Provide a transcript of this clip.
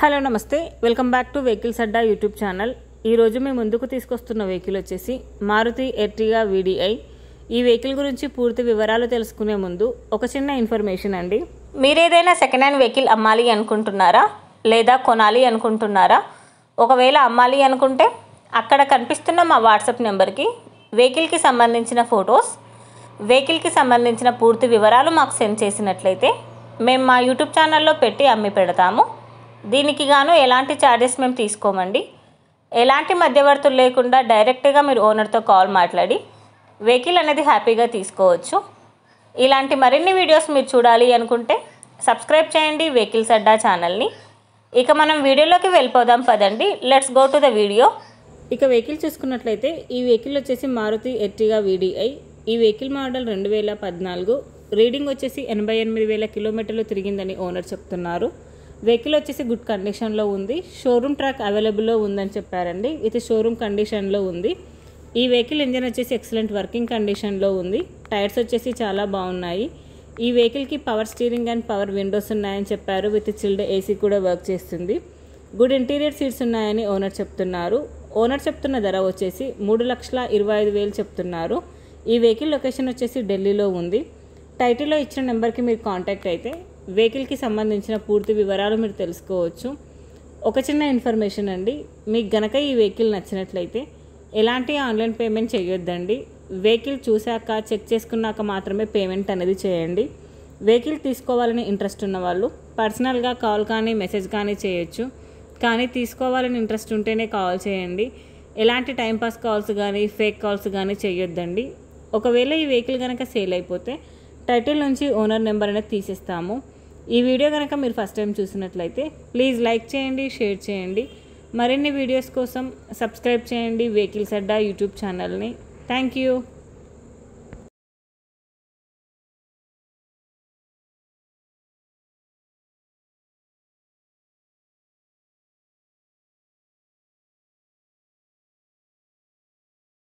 Hello నమస్తే, welcome back to vehicles Adda YouTube channel. ఈరోజు మేము ముందుకు తీసుకొస్తున్న వెహికల్ వచ్చేసి మారుతి ఎర్టిగా వీడిఐ. ఈ వెహికల్ గురించి పూర్తి వివరాలు తెలుసుకునే ముందు ఒక చిన్న ఇన్ఫర్మేషన్ అండి. మీరేదైనా సెకండ్ హ్యాండ్ వెహికల్ అమ్మాలి అనుకుంటున్నారా లేదా కొనాలి అనుకుంటున్నారా? ఒకవేళ అమ్మాలి అనుకుంటే అక్కడ కనిపిస్తున్న మా వాట్సాప్ నెంబర్కి వెహికల్కి సంబంధించిన ఫొటోస్, వెహికల్కి సంబంధించిన పూర్తి వివరాలు మాకు సెండ్ చేసినట్లయితే మేము మా యూట్యూబ్ ఛానల్లో పెట్టి అమ్మి పెడతాము. దీనికి గాను ఎలాంటి ఛార్జెస్ మేము తీసుకోమండి. ఎలాంటి మధ్యవర్తులు లేకుండా డైరెక్ట్గా మీరు ఓనర్తో కాల్ మాట్లాడి వెహికల్ అనేది హ్యాపీగా తీసుకోవచ్చు. ఇలాంటి మరిన్ని వీడియోస్ మీరు చూడాలి అనుకుంటే సబ్స్క్రైబ్ చేయండి వెహికల్స్ అడ్డా ఛానల్ని. ఇక మనం వీడియోలోకి వెళ్ళిపోదాం పదండి. Let's go to the video. ఇక వెహికల్ చూసుకున్నట్లయితే ఈ వెహికల్ వచ్చేసి మారుతి ఎర్టిగా వీడిఐ. ఈ వెహికల్ మోడల్ 2014. రీడింగ్ వచ్చేసి 88,000 కిలోమీటర్లు తిరిగిందని ఓనర్ చెప్తున్నారు. వెహికల్ వచ్చేసి గుడ్ కండిషన్లో ఉంది. షోరూమ్ ట్రాక్ అవైలబుల్లో ఉందని చెప్పారండి. ఇది షోరూమ్ కండిషన్లో ఉంది. ఈ వెహికల్ ఇంజన్ వచ్చేసి ఎక్సలెంట్ వర్కింగ్ కండిషన్లో ఉంది. టైర్స్ వచ్చేసి చాలా బాగున్నాయి. ఈ వెహికల్కి power steering and power Windows ఉన్నాయని చెప్పారు. విత్ చిల్డ్ ఏసీ కూడా వర్క్ చేస్తుంది. గుడ్ ఇంటీరియర్ సీట్స్ ఉన్నాయని ఓనర్ చెప్తున్నారు. ఓనర్ చెప్తున్న ధర వచ్చేసి 3,25,000 చెప్తున్నారు. ఈ వెహికల్ లొకేషన్ వచ్చేసి ఢిల్లీలో ఉంది. టైటిల్లో ఇచ్చిన నెంబర్కి మీరు కాంటాక్ట్ అయితే వెహికల్కి సంబంధించిన పూర్తి వివరాలు మీరు తెలుసుకోవచ్చు. ఒక చిన్న ఇన్ఫర్మేషన్ అండి, మీకు గనక ఈ వెహికల్ నచ్చినట్లయితే ఎలాంటి ఆన్లైన్ పేమెంట్ చేయొద్దండి. వెహికల్ చూశాక చెక్ చేసుకున్నాక మాత్రమే పేమెంట్ అనేది చేయండి. వెహికల్ తీసుకోవాలని ఇంట్రెస్ట్ ఉన్న వాళ్ళు పర్సనల్గా కాల్ కానీ మెసేజ్ కానీ చేయొచ్చు. కానీ తీసుకోవాలని ఇంట్రెస్ట్ ఉంటేనే కాల్ చేయండి. ఎలాంటి టైంపాస్ కాల్స్ కానీ ఫేక్ కాల్స్ కానీ చేయొద్దండి. ఒకవేళ ఈ వెహికల్ కనుక సేల్ అయిపోతే టైటిల్ నుంచి ఓనర్ నెంబర్ అనేది తీసేస్తాము. ఈ వీడియో కనుక మీరు ఫస్ట్ టైం చూసినట్లయితే ప్లీజ్ లైక్ చేయండి, షేర్ చేయండి. మరిన్ని వీడియోస్ కోసం సబ్స్క్రైబ్ చేయండి వెహికల్స్ అడ్డా యూట్యూబ్ ఛానల్ని. Thank you.